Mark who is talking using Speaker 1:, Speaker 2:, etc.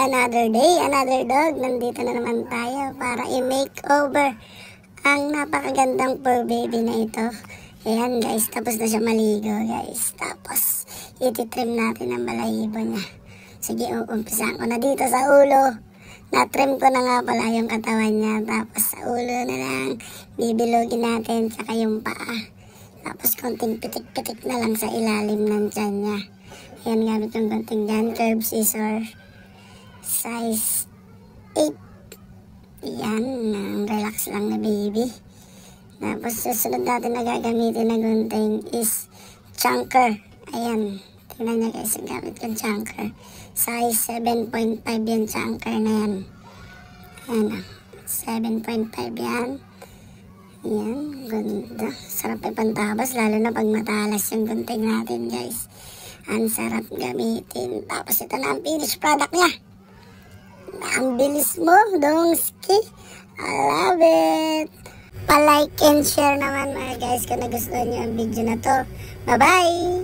Speaker 1: Another day, another dog. Nandito na naman tayo para i-makeover ang napakagandang fur baby na ito. Ayan guys, tapos na siya maligo guys. Tapos ititrim natin ang balahibo niya. Sige, uumpisan ko na dito sa ulo. Na-trim ko na nga pala yung katawan niya. Tapos sa ulo na lang, bibilogin natin saka yung paa. Tapos konting pitik-pitik na lang sa ilalim ng tiyan niya. Ayan, gamit yung konting dyan, curve scissor. Size 8. Yan, relax lang na baby. Tapos susunod natin na gagamitin na gunting is chunker. Ayan, tingnan niya guys, yung gamit yung chunker. Size 7.5 yung chunker na yan. Ayan, 7.5 yan. Ayan, ganda. Sarap ipantabas, lalo na pag matalas yung gunting natin guys. Ang sarap gamitin. Tapos ito na ang finished product niya. Ang bilis mo, Dongski. I love it. Pa-like and share naman mga guys kung nagustuhan nyo ang video na to. Bye-bye!